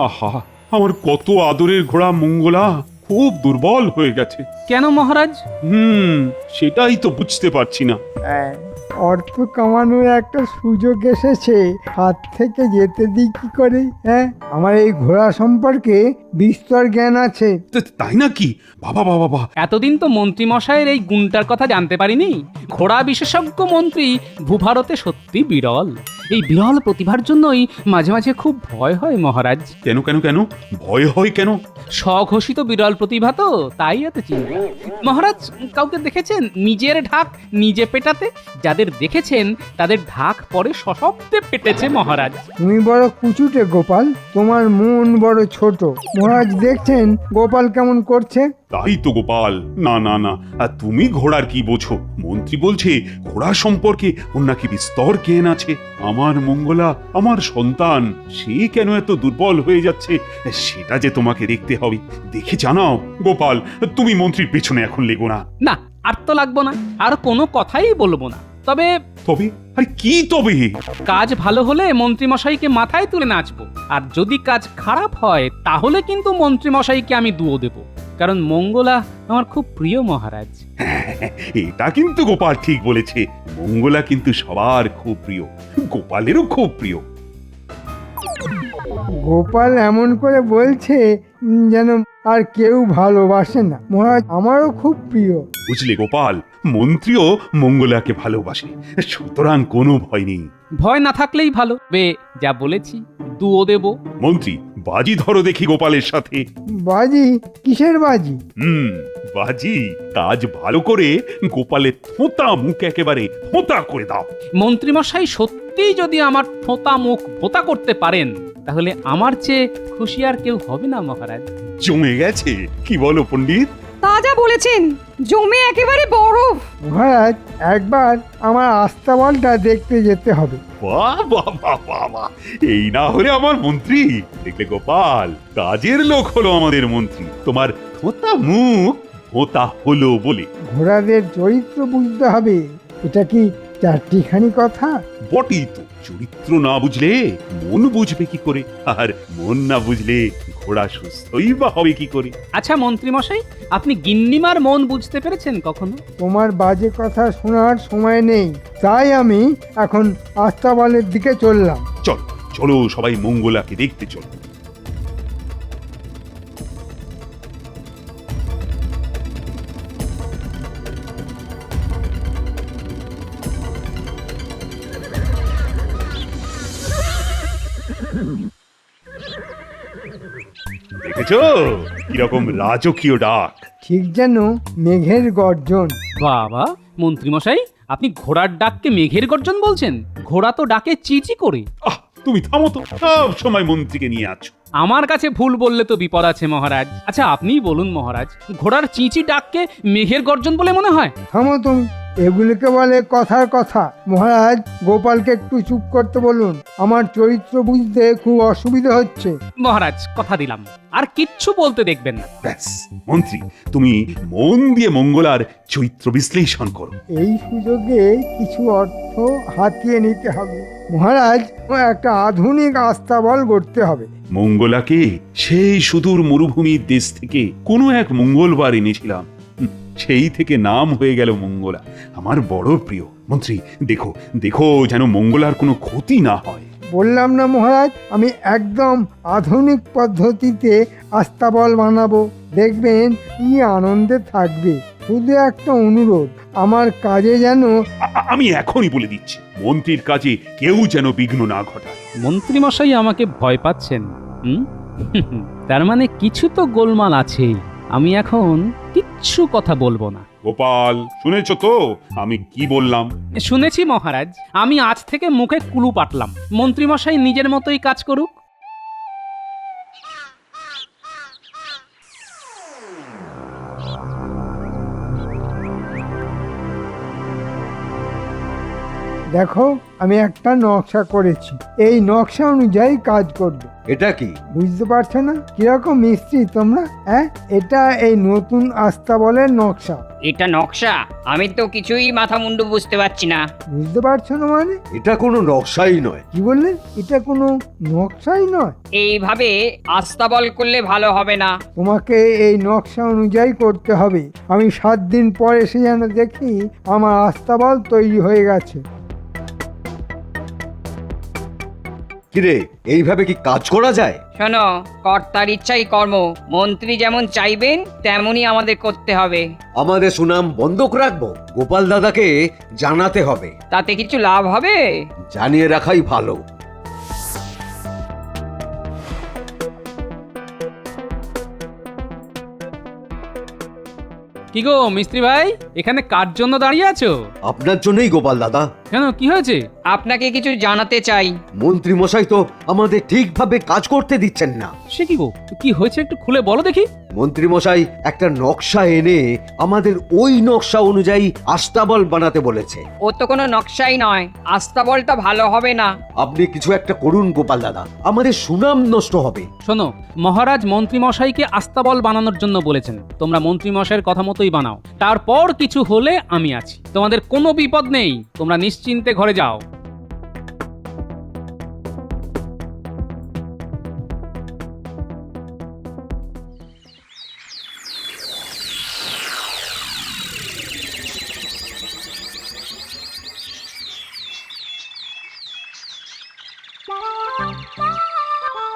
আহা, আমার কত আদরের ঘোড়া মঙ্গলা খুব দুর্বল হয়ে গেছে। কেন মহারাজ? সেটাই তো বুঝতে পারছি না। অর্থ কামানোর একটা সুযোগ এসেছে, হাত থেকে যেতে দিই কি করে? আমার এই ঘোড়া সম্পর্কে বিস্তর জ্ঞান আছে। তাই নাকি? বাবা বাবা বাবা! এতদিন তো মন্ত্রী মশাইয়ের এই গুণটার কথা জানতে পারিনি। ঘোড়া বিশেষজ্ঞ মন্ত্রী ভূভারতে সত্যি বিরল। এই বিরল প্রতিভার জন্যই মাঝে মাঝে খুব ভয় হয় মহারাজ। কেন কেন কেন ভয় হয় কেন? স্বঘোষিত বিরল প্রতিভা তো, তাই এত চিন্তা। মহারাজ কাউকে দেখেছেন নিজের ঢাক নিজে পেটাতে? যাদের দেখেছেন তাদের ঢাক পরে সশব্দে পেটেছে মহারাজ। তুমি বড় কুচুটে গোপাল, তোমার মন বড় ছোট। মহারাজ দেখছেন গোপাল কেমন করছে? তাই তো গোপাল, না না না, আর তুমি ঘোড়ার কি বোঝো? মন্ত্রী বলছে ঘোড়া সম্পর্কে ওর নাকি বিস্তর জ্ঞান আছে। আমার মঙ্গলা, আমার সন্তান, সে কেন এত দুর্বল হয়ে যাচ্ছে সেটা যে তোমাকে দেখতে হবে। দেখে জানাও গোপাল, তুমি মন্ত্রীর পেছনে এখন লেগো না। না, আর তো লাগবো না, আর কোনো কথাই বলবো না। তবে তবে? আরে কি তবে? কাজ ভালো হলে মন্ত্রী মশাইকে মাথায় তুলে নাচবো, আর যদি কাজ খারাপ হয় তাহলে কিন্তু মন্ত্রী মশাইকে আমি দুয়ো দেব। কারণ মঙ্গলা আমার খুব প্রিয় মহারাজ। এটা কিন্তু গোপাল ঠিক বলেছে। মঙ্গলা কিন্তু সবার খুব প্রিয়, গোপালেরও খুব প্রিয়। গোপাল এমন করে বলছে যেন আর কেউ ভালোবাসে না। মহারাজ আমারও খুব প্রিয়। বুঝলে গোপাল, মন্ত্রীও মঙ্গলাকে ভালোবাসে, সুতরাং কোনো ভয় নেই। ভয় না থাকলেই ভালো। যা বলেছি, দুয়ো দেব। মন্ত্রী, বাজি ধরো দেখি গোপালের সাথে। বাজি? কিসের বাজি? বাজি কাজ ভালো করে গোপালের থোঁতা মুখ একেবারে থোঁতা করে দাও। মন্ত্রী মশাই সত্যিই যদি আমার থোঁতা মুখ ভোঁতা করতে পারেন তাহলে আমার চেয়ে খুশি আর কেউ হবে না মহারাজ। জমে গেছে, কি বলো পণ্ডিত? তা যা বলেছেন, জমে একেবারে বরফ। মহারাজ একবার আমার আস্তাবলটা দেখতে যেতে হবে। বাহ বাহ বাহ বাহ বাহ! এই না হলে আমার মন্ত্রী। দেখলে গোপাল, কাজের লোক হলো আমাদের মন্ত্রী, তোমার থোঁতা মুখ ভোঁতা হলো বলে। ঘোড়াদের চরিত্র বুঝতে হবে, এটা কি চারটিখানি কথা? বটেই তো, চরিত্র না বুঝলে মন বুঝবে কি করে, আর মন না বুঝলে ঘোড়া সুস্থই বা হবে কি করে? আচ্ছা মন্ত্রী মশাই, আপনি গিন্নিমার মন বুঝতে পেরেছেন কখনো? তোমার বাজে কথা শোনার সময় নেই, তাই আমি এখন আস্তাবলের দিকে চললাম। চলো চলো, সবাই মঙ্গলাকে দেখতে চলো। দেখেছো কিরকম রাজকীয় ডাক? ঠিক যেন মেঘের গর্জন। বাবা, মন্ত্রী মশাই আপনি ঘোড়ার ডাককে মেঘের গর্জন বলছেন? ঘোড়া তো ডাকে চিচি করে। আহ, তুমি থামো তো, সব সময় মন্ত্রীকে নিয়ে আছো। আমার কাছে ভুল বললে তো বিপদ আছে মহারাজ। আচ্ছা আপনিই বলুন মহারাজ, ঘোড়ার চিচি ডাককে মেঘের গর্জন বলে মনে হয়? থামো তুমি, এগুলিকে বলে কথার কথা। মহারাজ গোপালকে একটু চুপ করতে বলুন, আমার চরিত্র বুঝতে খুব অসুবিধা হচ্ছে। মহারাজ কথা দিলাম, আর কিচ্ছু বলতে দেখবেন না। ব্যাস মন্ত্রী, তুমি মন দিয়ে মঙ্গলার চরিত্র বিশ্লেষণ করো। এই সুযোগে কিছু অর্থ হাতিয়ে নিতে হবে। মহারাজ একটা আধুনিক আস্তাবল গড়তে হবে। মঙ্গলাকে সেই সুদূর মরুভূমির দেশ থেকে কোনো এক মঙ্গলবার এনেছিলাম, সেই থেকে নাম হয়ে গেল মঙ্গলা। আমার বড় প্রিয়। মন্ত্রী দেখো দেখো, যেন মঙ্গলার কোনো ক্ষতি না হয়। বললাম না মহারাজ, আমি একদম আধুনিক পদ্ধতিতে আস্তাবল বানাবো, দেখবেন কি আনন্দে থাকবে। শুধু একটা অনুরোধ, আমার কাজে যেন আমি এখনই বলে দিচ্ছি, মন্ত্রীর কাজে কেউ যেন বিঘ্ন না ঘটায়। মন্ত্রী মশাই আমাকে ভয় পাচ্ছেন? তার মানে কিছু তো গোলমাল আছে। আমি এখন কিচ্ছু কথা বলবো না। গোপাল, শুনেছ তো আমি কি বললাম? শুনেছি মহারাজ, আমি আজ থেকে মুখে কুলু পাটলাম। মন্ত্রী মশাই নিজের মতোই কাজ করুক। দেখো আমি একটা নকশা করেছি, এই নকশা অনুযায়ী কাজ করবে। এটা কি? বুঝতে পারছো না কিরকম মিস্ত্রি তোমরা? হ্যাঁ, এটা এই নতুন আস্তাবলের নকশা। এটা নকশা? আমি তো কিছুই মাথা মুন্ডু বুঝতে পারছি না। বুঝতে পারছো না মানে? এটা কোনো নকশাই নয়। কি বললে? এটা কোনো নকশাই নয়? এইভাবে আস্তাবল করলে ভালো হবে না। তোমাকে এই নকশা অনুযায়ী করতে হবে। আমি 7 দিন পর এসে যেন দেখি আমার আস্তাবল তৈরি হয়ে গেছে। কিরে, এইভাবে কি কাজ করা যায়? শোনো, কর্তার ইচ্ছাই কর্ম। মন্ত্রী যেমন চাইবেন তেমনই আমাদের করতে হবে। আমাদের সুনাম বন্ধক রাখবো? গোপাল দাদাকে জানাতে হবে। তাতে কিছু লাভ হবে? জানিয়ে রাখাই ভালো। কি গো মিস্ত্রি ভাই, এখানে কার জন্য দাঁড়িয়ে আছো? আপনার জন্যই গোপাল দাদা। কেন, কি হয়েছে? আপনাকে কিছু জানাতে চাই। মন্ত্রী মশাই তো আমাদের ঠিকভাবে কাজ করতে দিচ্ছেন না। সে কি গো, কি হয়েছে একটু খুলে বলো দেখি। মন্ত্রী মশাই একটা নকশা এনে আমাদের ওই নকশা অনুযায়ী আস্তাবল বানাতে বলেছে। ও তো কোনো নকশাই নয়, আস্তাবলটা ভালো হবে না। আপনি কিছু একটা করুন গোপাল দাদা, আমাদের সুনাম নষ্ট হবে। শোনো, মহারাজ মন্ত্রী মশাইকে আস্তাবল বানানোর জন্য বলেছেন। তোমরা মন্ত্রী মশাইয়ের কথা মতোই বানাও। তারপর কিছু হলে আমি আছি, তোমাদের কোনো বিপদ নেই। তোমরা নিশ্চিন্তে ঘরে যাও।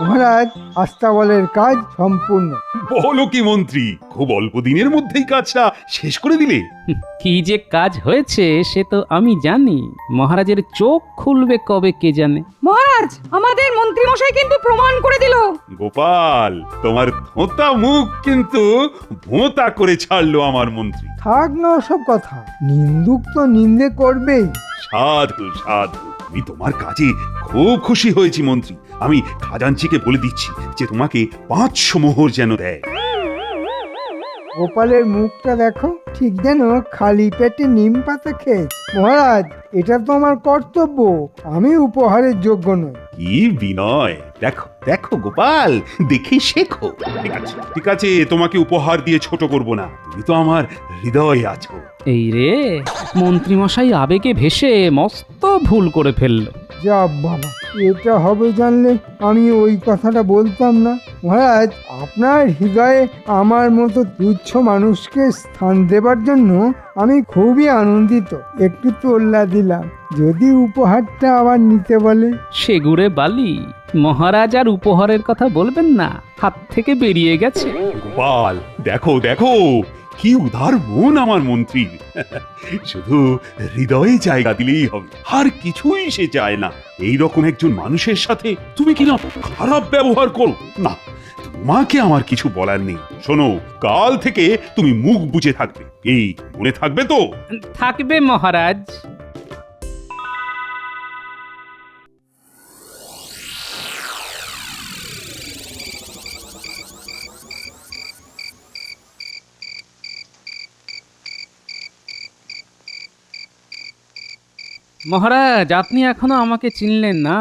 মহারাজ, আস্তাবলের কাজ সম্পূর্ণ। বলো কি মন্ত্রী, খুব অল্প দিনের মধ্যেই কাজটা শেষ করে দিলে? কি যে কাজ হয়েছে সে তো আমি জানি, মহারাজের চোখ খুলবে কবে কে জানে। মহারাজ, আমাদের মন্ত্রী মশাই কিন্তু প্রমাণ করে দিল। গোপাল, তোমার ধোঁতা মুখ কিন্তু ভোঁতা করে ছাড়লো আমার মন্ত্রী। থাক না ওসব কথা, নিন্দুক তো নিন্দে করবেই। সাধু সাধু, আমি তোমার কাজে খুব খুশি হয়েছি মন্ত্রী। আমি খাজাঞ্চিকে বলে দিচ্ছি যে তোমাকে 500 মোহর যেন দেয়। গোপালের মুখটা দেখো, ঠিক যেন খালি পেটে নিম পাতা খেয়েছে। মহারাজ, এটা তো আমার কর্তব্য, আমি উপহারের যোগ্য নই। কি বিনয়! দেখো দেখো গোপাল, দেখে শেখো। ঠিক আছে, তোমাকে উপহার দিয়ে ছোট করব না। তুমি তো আমার হৃদয়ে আছো। এই রে, মন্ত্রী মশাই আবেগে ভেসে মস্ত ভুল করে ফেললো। যা বাবা, এটা হবে জানলে আমি ওই কথাটা বলতাম না। মহারাজ, আপনার হৃদয়ে আমার মতো তুচ্ছ মানুষকে স্থান দেবার জন্য আমি খুবই আনন্দিত। একটু তোল্লা দিলাম, যদি উপহারটা আবার নিতে বলে। সেগুড়ে বালি, মহারাজ আর উপহারের কথা বলবেন না, হাত থেকে বেরিয়ে গেছে। গোপাল, দেখো দেখো, কি উদার মন আমার মন্ত্রী। শুধু হৃদয়ে জায়গা দিলেই হবে, আর কিছুই সে চায় না। এই রকম একজন মানুষের সাথে তুমি কিনা খারাপ ব্যবহার করো না। তোমাকে আমার কিছু বলার নেই। শোনো, কাল থেকে তুমি মুখ বুজে থাকবে, এই মনে থাকবে তো? থাকবে মহারাজ। মহারাজ, আপনি এখনো আমাকে চিনলেন না,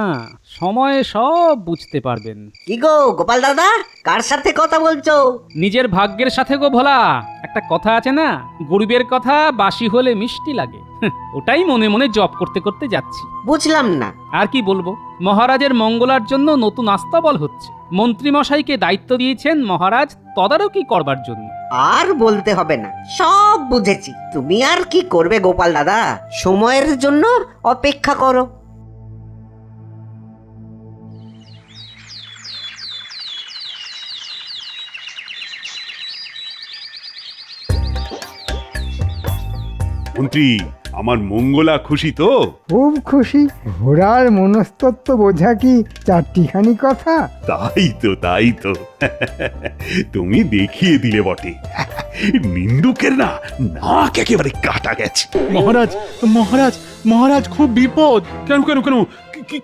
সময়ে সব বুঝতে পারবেন। কি গো গোপাল দাদা, কার সাথে কথা বলছো? নিজের ভাগ্যের সাথে গো ভোলা। একটা কথা আছে না, গরিবের কথা বাসি হলে মিষ্টি লাগে। ওটাই মনে মনে জপ করতে করতে যাচ্ছি। বুঝলাম না। আর কি বলবো, মহারাজের মঙ্গলার জন্য নতুন আস্তাবল হচ্ছে। মন্ত্রী মশাইকে দায়িত্ব দিয়েছেন মহারাজ তদারকি করবার জন্য। আর বলতে হবে না, সব বুঝেছি। তুমি আর কি করবে গোপাল দাদা, সময়ের জন্য অপেক্ষা করো। মন্ত্রী, আমার মঙ্গলা খুশি তো? খুব খুশি। ঘোড়ার মনস্তত্ব বোঝা কি চারটিখানি কথা? তাই তো তাই তো। তুমি দেখিয়ে দিলে বটে। নিন্দুকের না নাক একেবারে কাটা গেছে। মহারাজ মহারাজ মহারাজ, খুব বিপদ। কেন কেন কেন,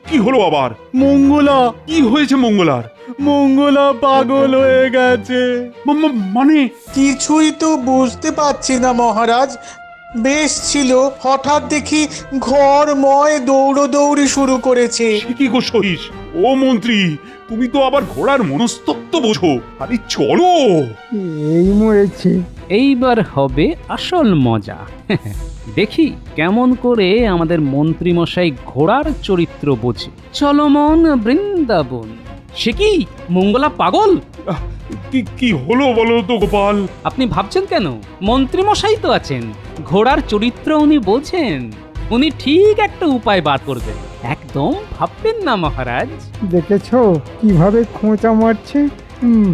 কি হলো আবার? মঙ্গলা কি হয়েছে মঙ্গলার? মঙ্গলা পাগল হয়ে গেছে। মানে? কিছুই তো বুঝতে পারছি না মহারাজ। বেশ ছিল, হঠাৎ দেখি ঘরময় দৌড়দৌড়ি শুরু করেছে। সে কি গো সহিস? ও মন্ত্রী, তুমি তো আবার ঘোড়ার মনস্তত্ত্ব বোঝো। আরে চলো। এই মরেছে। এইবার হবে আসল মজা। দেখি কেমন করে আমাদের মন্ত্রীমশাই ঘোড়ার চরিত্র বোঝে। চলো মন বৃন্দাবন। সে কি মঙ্গলা পাগল? কি কি হলো বলো তো গোপাল? আপনি ভাবছেন কেন? মন্ত্রীমশাই তো আছেন, ঘোড়ার চরিত্র উনি বোঝেন। উনি ঠিক একটা উপায় বার করবেন, একদম ভাববেন না মহারাজ। দেখেছো কিভাবে খোঁচা মারছে?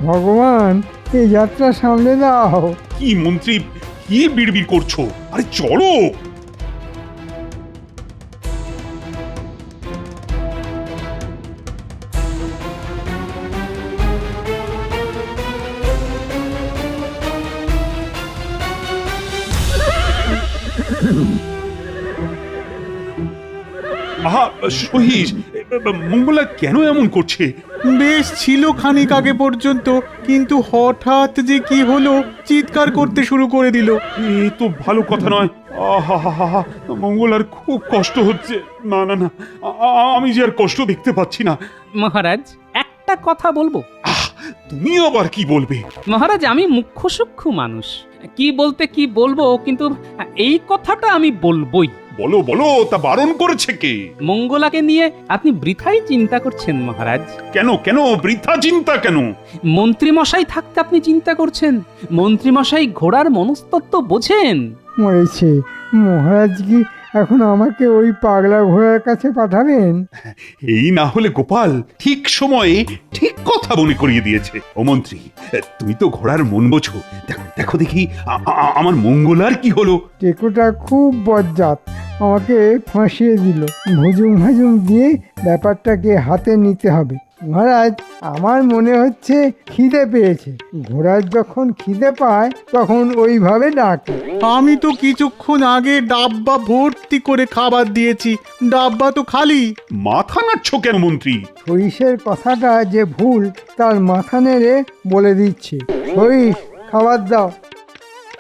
ভগবান, এই যাত্রা সামলে দাও। কি মন্ত্রী, কি বিড়বিড় করছো? আরে চলো। আহা সহিস, মঙ্গলা কেন এমন করছে? বেশ ছিল খানিক আগে পর্যন্ত, কিন্তু হঠাৎ যে কি হলো, চিৎকার করতে শুরু করে দিল। এ তো ভালো কথা নয়। আহা, মঙ্গলার খুব কষ্ট হচ্ছে। না না না, আমি যে আর কষ্ট দেখতে পাচ্ছি না। মহারাজ, একটা কথা বলবো? তুমি আবার কি বলবে? মহারাজ, আমি মুখ্য সূক্ষ্ম মানুষ, কি বলতে কি বলবো, কিন্তু এই কথাটা আমি বলবোই। বলো বলো, তা বারণ করেছে কে? মঙ্গলাকে নিয়ে আপনি বৃথাই চিন্তা করছেন মহারাজ। কেন কেন বৃথা চিন্তা কেন? মন্ত্রীমশাই থাকতে আপনি চিন্তা করছেন? মন্ত্রীমশাই ঘোড়ার মনস্তত্ত্ব বোঝেন। মরেছে। মহারাজ কি এখন আমাকে ওই পাগলা ঘোড়ার কাছে পাঠাবেন? এই না হলে গোপাল ঠিক সময়ে ঠিক কথা মনে করিয়ে দিয়েছে। ও মন্ত্রী, তুমি তো ঘোড়ার মন বোঝো। দেখো দেখি আমার মঙ্গলার কি হলো। টেকোটা খুব বজ্জাত, আমাকে ফাঁসিয়ে দিল। ভুজুম ভাজুম দিয়ে ব্যাপারটাকে হাতে নিতে হবে। মহারাজ, আমার মনে হচ্ছে খিদে পেয়েছে। ঘোড়ার যখন খিদে পায় তখন ওইভাবে ডাকে। আমি তো কিছুক্ষণ আগে ডাব্বা ভর্তি করে খাবার দিয়েছি, ডাব্বা তো খালি। মাথা নাড়ছ কেন মন্ত্রী? সরিষের কথাটা যে ভুল তার মাথা নেড়ে বলে দিচ্ছে। সরিষ, খাবার দাও।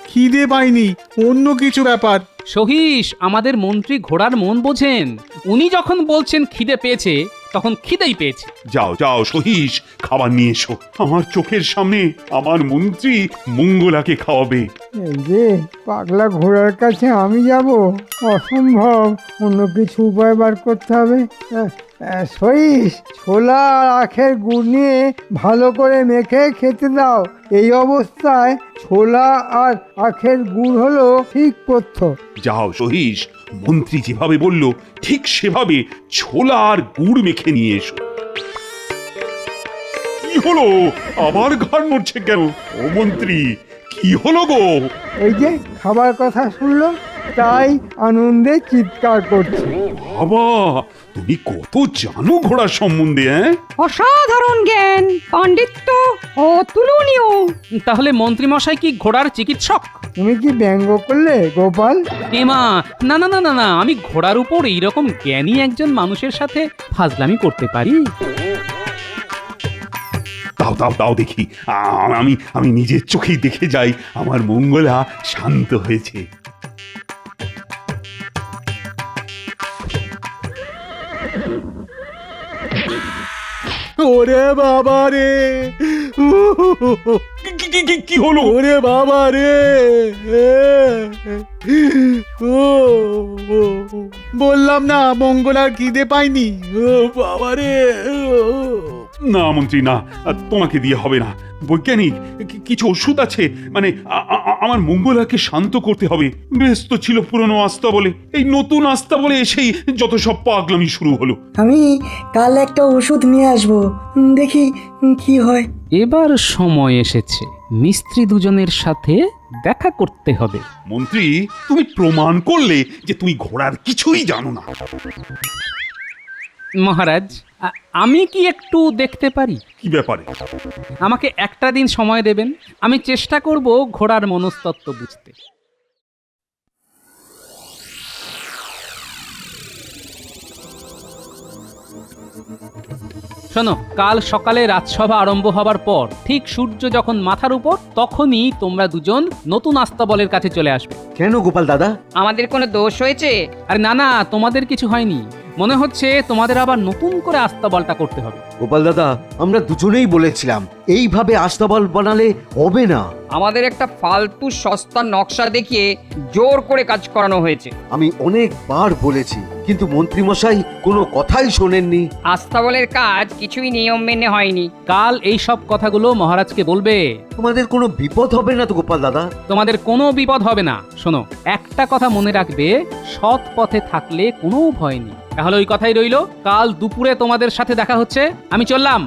খিদে পাইনি, অন্য কিছু ব্যাপার। সহিস, আমাদের মন্ত্রী ঘোড়ার মন বোঝেন। উনি যখন বলছেন খিদে পেয়েছে, তখন খিদেই পেয়েছে। যাও যাও সহিস, খাবার নিয়ে এসো। আমার চোখের সামনে আমার মন্ত্রী মঙ্গলাকে খাওয়াবে। এই যে পাগলা ঘোড়ার কাছে আমি যাব, অসম্ভব। অন্য কিছু উপায় বার করতে হবে। সইস, ছোলা আর আখের গুড় নিয়ে ভালো করে মেখে খেতে দাও। এই অবস্থায় ছোলা আর আখের গুড় হলো ঠিক পথ্য। যাও সহিস, মন্ত্রী যেভাবে বলল ঠিক সেভাবে ছোলা আর গুড় মেখে নিয়ে এসো। কি হলো? আবার ঘাড় নড়ছে কেন? ও মন্ত্রী, কি হলো গো? এই যে খাবার কথা শুনলো, তাই আনন্দে চিৎকার করছে। বাবা, তুমি কত জানো ঘোড়ার সম্বন্ধে? অসাধারণ জ্ঞান, পাণ্ডিত্য অতুলনীয়। তাহলে মন্ত্রীমশাই কি ঘোড়ার চিকিৎসক? তুমি কি ব্যঙ্গ করলে গোপাল? এমা, না না না না না, আমি ঘোড়ার উপর এইরকম জ্ঞানী একজন মানুষের সাথে ফাজলামি করতে পারি? দাও দাও দাও দেখি, আমি নিজের চোখেই দেখে যাই আমার মঙ্গলা শান্ত হয়েছে। ওরে বাবা রে, কি হলো? ওরে বাবা রে, বললাম না মঙ্গলার খিদে পাইনি। ও বাবা রে। না মন্ত্রী না, তোমাকে দিয়ে হবে না। বৈজ্ঞানিক কিছু ওষুধ আছে, মানে আমার মঙ্গলাকে শান্ত করতে হবে। ব্যস্ত ছিল পুরনো আস্থা বলে, এই নতুন আস্থা বলে এসেই যত সব পাগলামি শুরু হলো। আমি কাল একটা ওষুধ নিয়ে আসবো, দেখি কি হয়। এবার সময় এসেছে, মিস্ত্রি দুজনের সাথে দেখা করতে হবে। মন্ত্রী, তুমি প্রমাণ করলে যে তুমি ঘোড়ার কিছুই জানো না। মহারাজ, আমি কি একটু দেখতে পারি? কি ব্যাপারে? আমাকে একটা দিন সময় দেবেন, আমি চেষ্টা করব ঘোড়ার মনস্তত্ত্ব বুঝতে। শোনো, কাল সকালে রাজসভা আরম্ভ হবার পর ঠিক সূর্য যখন মাথার উপর, তখনই তোমরা দুজন নতুন আস্তাবলের কাছে চলে আসবে। কেন গোপাল দাদা? আমাদের কোনো দোষ হয়েছে? আরে না না, তোমাদের কিছু হয়নি। মনে হচ্ছে তোমাদের আবার নতুন করে আস্তাবলটা করতে হবে। গোপাল দাদা, আমরা দুজনেই বলেছিলাম এইভাবে আস্তাবল বানালে হবে না। আমাদের একটা ফালতু সস্তার নকশা দেখিয়ে জোর করে কাজ করানো হয়েছে। আমি অনেকবার বলেছি, কিন্তু মন্ত্রীমশাই কোনো কথাই শোনেননি। আস্তাবলের কাজ কিছুই নিয়ম মেনে হয়নি। কাল এই সব কথাগুলো মহারাজকে বলবে। তোমাদের কোনো বিপদ হবে না তো গোপাল দাদা? তোমাদের কোনো বিপদ হবে না। শোনো, একটা কথা মনে রাখবে, সৎ পথে থাকলে কোনো ভয় নেই। তাহলে ওই কথাই রইলো, কাল দুপুরে তোমাদের সাথে দেখা হচ্ছে। আমি চললাম।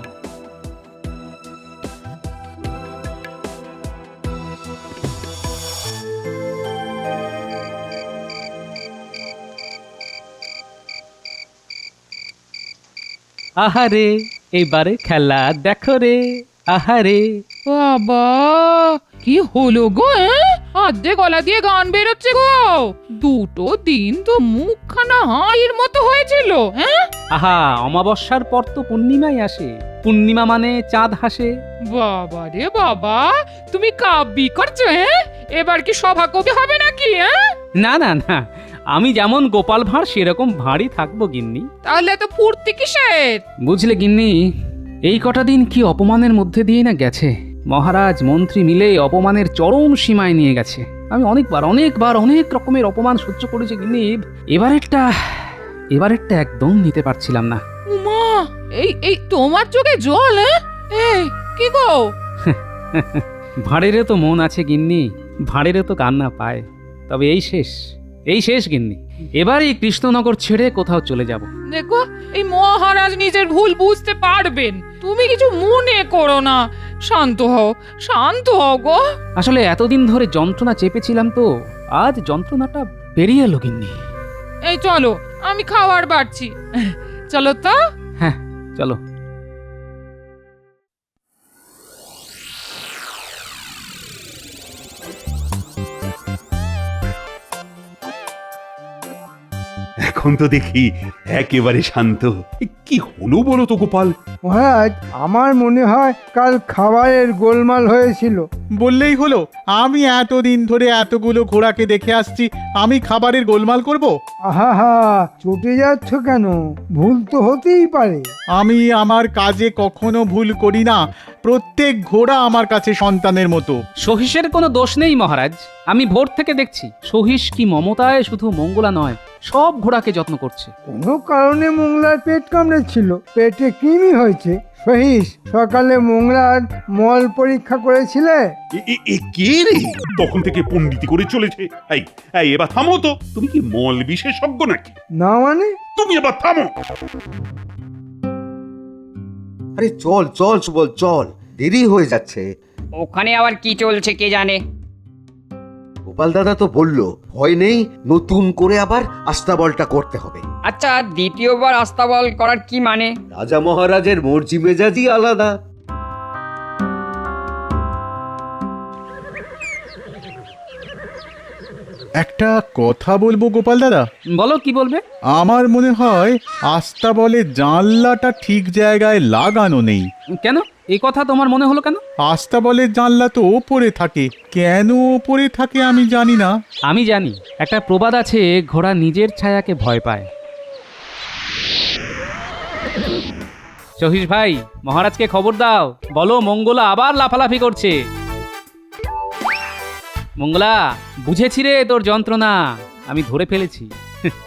আহারে, এবারে খেলা দেখো রে, আহারে। বাবা, কি হলো গো? আধে গলা দিয়ে গান বেরোচ্ছে গো। দুটো দিন তো মুখখানা হাঁড়ির মতো হয়েছিল। হ্যাঁ, আহা, অমাবস্যার পর তো পূর্ণিমাই আসে। পূর্ণিমা মানে চাঁদ হাসে। বাবা রে বাবা, তুমি কাব্যি করছো? হ্যাঁ, এবার কি সভা কবি হবে নাকি? হ্যাঁ, না না না, আমি যেমন গোপাল ভাঁড় সেরকম ভাঁড়ই থাকবো গিন্নি। তাহলে তো ফুর্তি কিসের? বুঝলে গিন্নি, এই কটা দিন কি অপমানের মধ্যে দিয়ে না গেছে। মহারাজ মন্ত্রী মিলে অপমানের চরম সীমায় নিয়ে গেছে। আমি অনেকবার অনেক রকমের অপমান সহ্য করেছি গিন্নি। এবারেরটা একদম নিতে পারছিলাম না। উমা, এই তোমার চোখে জল? হ্যাঁ, এই কি গো? ভাঁড়েরও তো মন আছে গিন্নি, ভাঁড়েরও তো কান্না পায়। তবে এই শেষ গিন্নি। এবার এই কৃষ্ণনগর ছেড়ে কোথাও চলে যাব। দেখো, এই মহারাজ নিজের ভুল বুঝতে পারবেন। তুমি কিছু মনে করো না, শান্ত হও গো। আসলে এতদিন ধরে যন্ত্রণা চেপেছিলাম তো, আজ যন্ত্রণাটা বেরিয়ে এলো গিন্নি। এই চলো, আমি খাবার বাড়ছি। চলো তো। হ্যাঁ, চলো। এখন তো দেখি একেবারে শান্ত। কি হলো বলো তো গোপাল? মহারাজ, আমার মনে হয় কাল খাবারের গোলমাল হয়েছিল। বললেই হলো, আমি এতদিন ধরে এতগুলো ঘোড়াকে দেখে আসছি, আমি খাবারের গোলমাল করব? আহা, চটে যাচ্ছ কেন? ভুল তো হতেই পারে। আমি আমার কাজে কখনো ভুল করি না। প্রত্যেক ঘোড়া আমার কাছে সন্তানের মতো। সহিসের কোনো দোষ নেই মহারাজ। আমি ভোর থেকে দেখছি সহিস কি মমতায় শুধু মঙ্গলা নয়, সব ঘোড়াকে যত্ন করছে। কোনো কারণে মোংলার পেট কামড়েছিল, পেটে কৃমি হয়েছে। সহিস, সকালে মোংলার মল পরীক্ষা করেছিলে? কে রে তখন থেকে পণ্ডিতি করে চলেছে? এই এবার থামো তো। তুমি কি মল বিশেষজ্ঞ নাকি? না মানে? তুমি এবার থামো। আরে চল, দেরি হয়ে যাচ্ছে। ওখানে আবার কি চলছে কে জানে। গোপাল দাদা তো বলল, ভয় নেই, নতুন করে আবার আস্তাবলটা করতে হবে। আচ্ছা, দ্বিতীয়বার আস্তাবল করার কি মানে? রাজা মহারাজের মর্জি মেজাজই আলাদা। একটা কথা বলবো গোপাল দাদা? বলো, কি বলবে? আমার মনে হয় আস্তাবলে জানলাটা ঠিক জায়গায় লাগানো নেই। কেন এই কথা তোমার মনে হলো কেন? আস্তাবলের জানলা তো ওপরে থাকে, কেন ওপরে থাকে আমি জানি না। আমি জানি, একটা প্রবাদ আছে, ঘোড়া নিজের ছায়াকে ভয় পায়। সহিস ভাই, মহারাজকে খবর দাও, বলো মঙ্গলা আবার লাফালাফি করছে। মঙ্গলা, বুঝেছি রে তোর যন্ত্রণা, আমি ধরে ফেলেছি।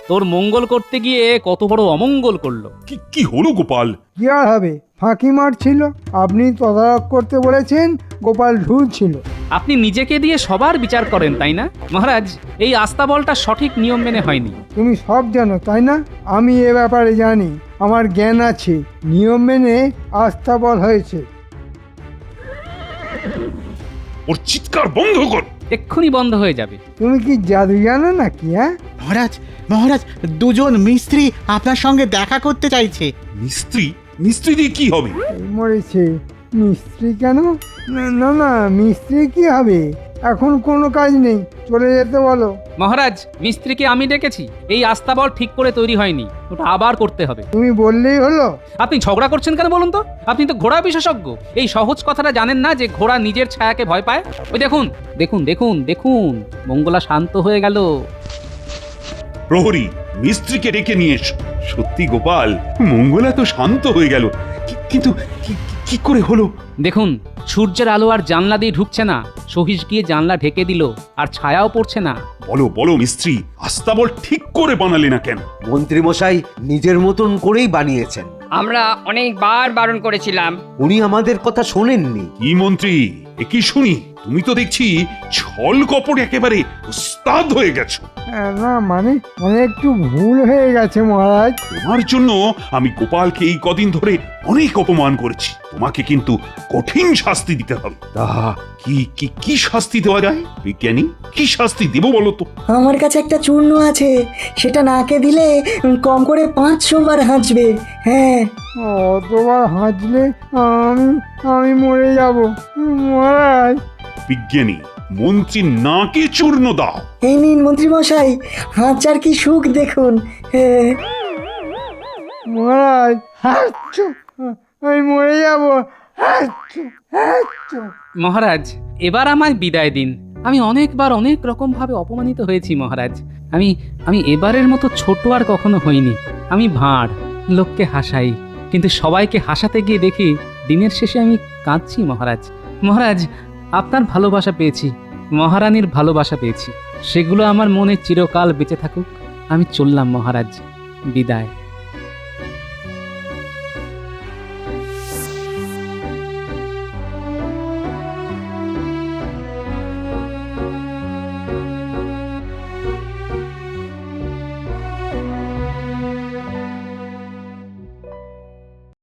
তোর মঙ্গল করতে গিয়ে কত বড় অমঙ্গল করলো। কি হলো গোপাল? কি আর হবে, ফাঁকি মারছিল। আপনি তদারক করতে বলেছেন, গোপাল ঢুলছিল। আপনি নিজেকে দিয়ে সবার বিচার করেন, তাই না মহারাজ? এই আস্তাবলটা সঠিক নিয়ম মেনে হয়নি। তুমি সব জানো, তাই না? আমি এ ব্যাপারে জানি, আমার জ্ঞান আছে। নিয়ম মেনে আস্তাবল হয়েছে। ওর চিৎকার বন্ধ কর। এক্ষুনি বন্ধ হয়ে যাবে। তুমি কি জাদু জানো নাকি? হ্যাঁ মহারাজ, দুজন মিস্ত্রি আপনার সঙ্গে দেখা করতে চাইছে। মিস্ত্রি দিয়ে কি হবে? এই মরেছে। মিস্ত্রি কেন? না, মিস্ত্রি কি হবে? এখন কোনো কাজ নেই, চলে যেতে বলো। মহারাজ, মিস্ত্রিকে আমি ডেকেছি, এই আস্তাবল ঠিক করে তৈরি হয়নি, ওটা আবার করতে হবে। তুমি বললেই হলো। আপনি ঝগড়া করছেন কেন বলুন তো? আপনি তো ঘোড়া বিশেষজ্ঞ, এই সহজ কথাটা জানেন না যে ঘোড়া নিজের ছায়াকে ভয় পায়? ওই দেখুন দেখুন দেখুন দেখুন, মঙ্গলা শান্ত হয়ে গেল। প্রহরী, মিস্ত্রিকে ডেকে নিয়ে এসো। সত্যি গোপাল, মঙ্গলা তো শান্ত হয়ে গেল, কিন্তু কি করে হলো? দেখুন, সূর্যের আলো আর জানলা দিয়ে ঢুকছে না, সহিস গিয়ে জানলা ঢেকে দিল, আর ছায়াও পড়ছে না। বলো বলো মিস্ত্রি, আস্তাবল ঠিক করে বানালে না কেন? মন্ত্রী মশাই নিজের মতন করেই বানিয়েছেন। আমরা অনেকবার বারণ করেছিলাম। উনি আমাদের কথা শোনেননি। কি মন্ত্রী, এ কি শুনি? তুমি তো দেখছি ছল কপট একেবারে উস্তাদ হয়ে গেছো। না মানে একটু ভুল হয়ে গেছে মহারাজ। তোমার জন্য আমি গোপালকে এই কদিন ধরে অনেক অপমান করেছি, তোমাকে কিন্তু কঠিন শাস্তি দিতে হবে। তা কি কি কি শাস্তি দেওয়া যায় বিজ্ঞানী? কি শাস্তি দেব বলো তো? আমার কাছে একটা চূর্ণ আছে, সেটা নাকে দিলে কম করে 500 বার হাঁচবে। হ্যাঁ। অতবার হাঁচলে আমি মরে যাব মহারাজ। বিজ্ঞানী, মন্ত্রী নাকে চূর্ণ দাও। এই নিন মন্ত্রী মশাই, হাঁচার কি সুখ দেখুন। হ্যাঁ। মহারাজ হাঁচু, আমি মরে যাব। হাঁচু, হাঁচু। মহারাজ, এবার আমায় বিদায় দিন। আমি অনেকবার অনেক রকম ভাবে অপমানিত হয়েছি মহারাজ। আমি এবারের মতো ছোট আর কখনো হইনি। আমি ভাঁড়, লোককে হাসাই, কিন্তু সবাইকে হাসাতে গিয়ে দেখি দিনের শেষে আমি কাঁদছি মহারাজ। মহারাজ, আপনার ভালোবাসা পেয়েছি, মহারানীর ভালোবাসা পেয়েছি, সেগুলো আমার মনে চিরকাল বেঁচে থাকুক। আমি চললাম মহারাজ, বিদায়।